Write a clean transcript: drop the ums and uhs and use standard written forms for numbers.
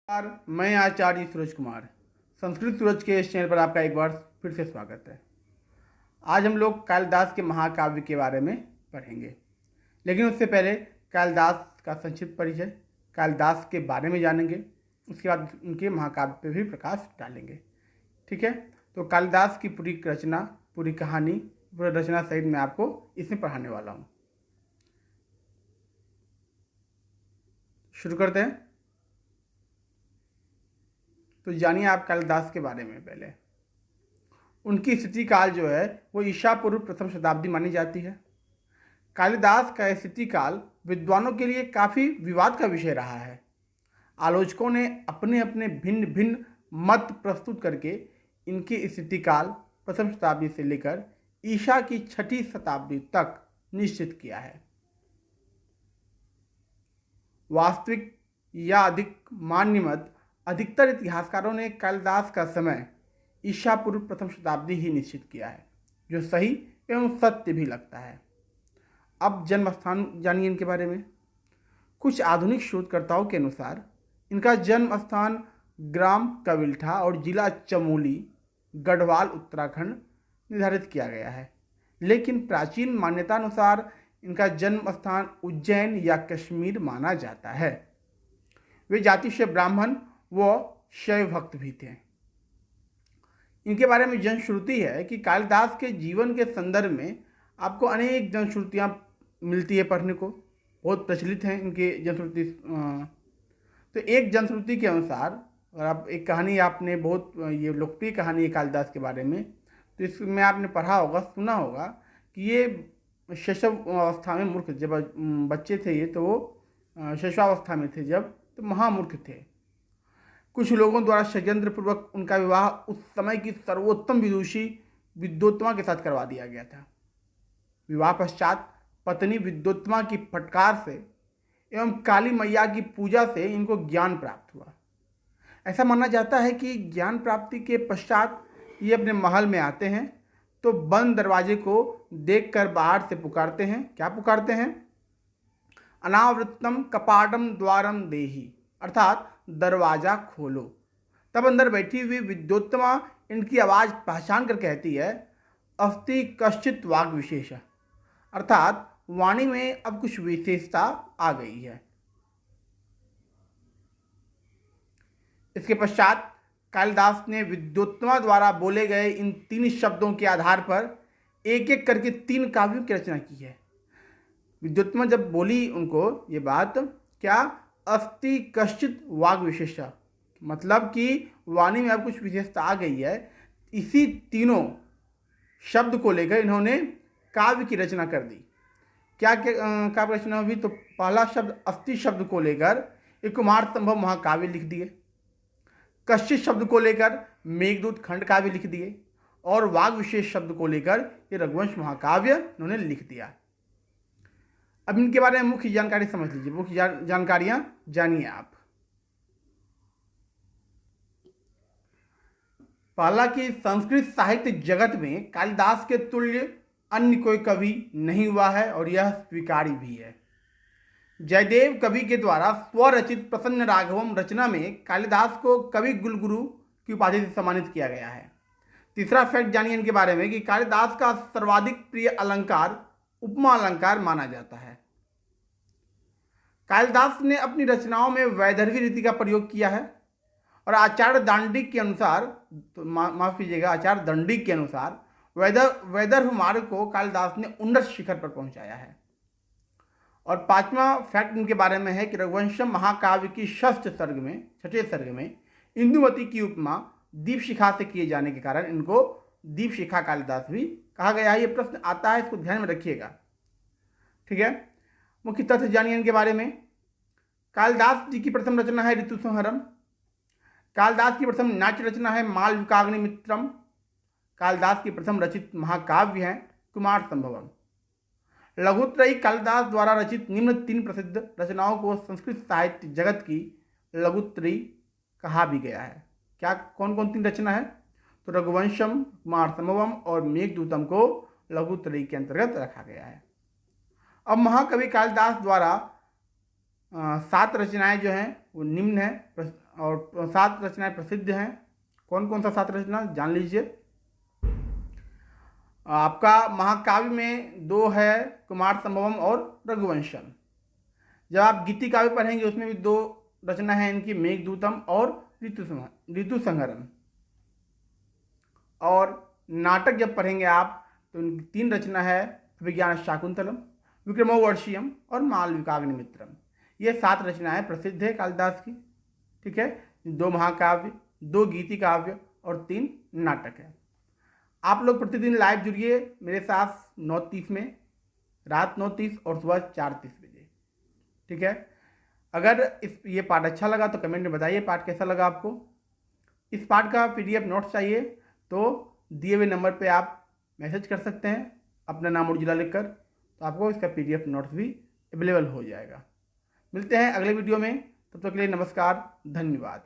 नमस्कार, मैं आचार्य सूरज कुमार। संस्कृत सूरज के इस चैनल पर आपका एक बार फिर से स्वागत है। आज हम लोग कालिदास के महाकाव्य के बारे में पढ़ेंगे, लेकिन उससे पहले कालिदास का संक्षिप्त परिचय, कालिदास के बारे में जानेंगे। उसके बाद उनके महाकाव्य पर भी प्रकाश डालेंगे। ठीक है, तो कालिदास की पूरी रचना, पूरी कहानी, पूरी रचना सहित मैं आपको इसमें पढ़ाने वाला हूँ। शुरू करते हैं। तो जानिए आप कालिदास के बारे में। पहले उनकी स्थिति काल जो है वो ईसा पूर्व प्रथम शताब्दी मानी जाती है। कालिदास का स्थिति काल विद्वानों के लिए काफ़ी विवाद का विषय रहा है। आलोचकों ने अपने अपने भिन्न भिन्न मत प्रस्तुत करके इनकी स्थिति काल प्रथम शताब्दी से लेकर ईसा की 6ठी शताब्दी तक निश्चित किया है। वास्तविक या अधिक मान्य मत अधिकतर इतिहासकारों ने कालिदास का समय ईसा पूर्व प्रथम शताब्दी ही निश्चित किया है, जो सही एवं सत्य भी लगता है। अब जन्म स्थान जानिए इनके बारे में। कुछ आधुनिक शोधकर्ताओं के अनुसार इनका जन्म स्थान ग्राम कविल्ठा और जिला चमोली, गढ़वाल, उत्तराखंड निर्धारित किया गया है, लेकिन प्राचीन मान्यतानुसार इनका जन्म स्थान उज्जैन या कश्मीर माना जाता है। वे जाति से ब्राह्मण व शैव भक्त भी थे। इनके बारे में जनश्रुति है कि कालिदास के जीवन के संदर्भ में आपको अनेक जनश्रुतियाँ मिलती है पढ़ने को, बहुत प्रचलित हैं इनके जनश्रुति। तो एक जनश्रुति के अनुसार, अगर आप एक कहानी आपने बहुत ये लोकप्रिय कहानी है कालिदास के बारे में, तो इसमें आपने पढ़ा होगा, सुना होगा कि ये शैशव अवस्था में मूर्ख, जब बच्चे थे ये, तो वो शैशवावस्था में थे जब, तो महामूर्ख थे। कुछ लोगों द्वारा षड्यंत्र पूर्वक उनका विवाह उस समय की सर्वोत्तम विदुषी विद्योत्तमा के साथ करवा दिया गया था। विवाह पश्चात पत्नी विद्योत्तमा की फटकार से एवं काली मैया की पूजा से इनको ज्ञान प्राप्त हुआ। ऐसा माना जाता है कि ज्ञान प्राप्ति के पश्चात ये अपने महल में आते हैं तो बंद दरवाजे को देखकर बाहर से पुकारते हैं। क्या पुकारते हैं? अनावृत्तम कपाटम द्वारम देहि, अर्थात दरवाजा खोलो। तब अंदर बैठी हुई विद्योत्तमा इनकी आवाज़ पहचान कर कहती है, अस्ति कश्चित वाग विशेष, अर्थात वाणी में अब कुछ विशेषता आ गई है। इसके पश्चात कालिदास ने विद्योत्तमा द्वारा बोले गए इन 3 शब्दों के आधार पर एक एक करके 3 काव्यों की रचना की है। विद्योत्तमा जब बोली उनको ये बात, क्या अस्ति कश्चित वाग विशेषा, मतलब कि वाणी में अब कुछ विशेषता आ गई है। इसी तीनों शब्द को लेकर इन्होंने काव्य की रचना कर दी। क्या काव्य रचना हुई? तो पहला शब्द अस्ति शब्द को लेकर एक कुमार संभव महाकाव्य लिख दिए, कश्चित शब्द को लेकर मेघदूत खंड काव्य लिख दिए, और वाग विशेष शब्द को लेकर ये रघुवंश महाकाव्य इन्होंने लिख दिया। अब इनके बारे में मुख्य जानकारी समझ लीजिए, मुख्य जानकारियां जानिए आप। पहला कि संस्कृत साहित्य जगत में कालिदास के तुल्य अन्य कोई कवि नहीं हुआ है और यह स्वीकार्य भी है। जयदेव कवि के द्वारा स्वरचित प्रसन्न राघवम रचना में कालिदास को कवि कुलगुरु की उपाधि से सम्मानित किया गया है। तीसरा फैक्ट जानिए इनके बारे में कि कालिदास का सर्वाधिक प्रिय अलंकार उपमा अलंकार माना जाता है। कालिदास ने अपनी रचनाओं में वैदर्भी रीति का प्रयोग किया है और आचार्य दांडिक के अनुसार, तो माफ कीजिएगा, आचार्य दंडिक के अनुसार वैदर्भ मार्ग को कालिदास ने उन्नत शिखर पर पहुंचाया है। और 5वां फैक्ट इनके बारे में है कि रघुवंशम महाकाव्य की 6ठ सर्ग में, 6ठे सर्ग में इंदुमती की उपमा दीपशिखा से किए जाने के कारण इनको दीपशिखा कालिदास भी कहा गया है। ये प्रश्न आता है, इसको ध्यान में रखिएगा। ठीक है, मुख्य तथ्य जानिए इनके बारे में। कालिदास जी की प्रथम रचना है ऋतु संहरम। कालिदास की प्रथम नाट्य रचना है मालविकाग्निमित्रम। कालिदास की प्रथम रचित महाकाव्य है कुमार संभवम। लघुत्रयी कालिदास द्वारा रचित निम्न 3 प्रसिद्ध रचनाओं को संस्कृत साहित्य जगत की लघुत्रयी कहा भी गया है। क्या कौन कौन 3 रचना है? तो रघुवंशम, कुमार संभवम और मेघदूतम को लघुत्रयी के अंतर्गत रखा गया है। अब महाकवि कालिदास द्वारा 7 रचनाएं जो हैं वो निम्न हैं और 7 रचनाएं प्रसिद्ध हैं। कौन कौन सा 7 रचना जान लीजिए। आपका महाकाव्य में 2 है, कुमार संभवम और रघुवंशम। जब आप गीति काव्य पढ़ेंगे उसमें भी 2 रचना है इनकी, मेघदूतम और ऋतु संहरम। और नाटक जब पढ़ेंगे आप तो इनकी 3 रचना है, अभिज्ञान शाकुंतलम, विक्रमोर्वशीयम और मालविकाग्निमित्रम। ये 7 रचनाएं प्रसिद्ध है कालिदास की। ठीक है, 2 महाकाव्य, 2 गीति काव्य और 3 नाटक है। आप लोग प्रतिदिन लाइव जुड़िए मेरे साथ 9:30 में, रात 9:30 और सुबह 4:30 बजे। ठीक है, अगर ये पाठ अच्छा लगा तो कमेंट में बताइए पाठ कैसा लगा आपको। इस पाठ का PDF नोट्स चाहिए तो दिए हुए नंबर पे आप मैसेज कर सकते हैं अपना नाम और जिला लिखकर, तो आपको इसका PDF नोट्स भी अवेलेबल हो जाएगा। मिलते हैं अगले वीडियो में, तब तक के लिए नमस्कार, धन्यवाद।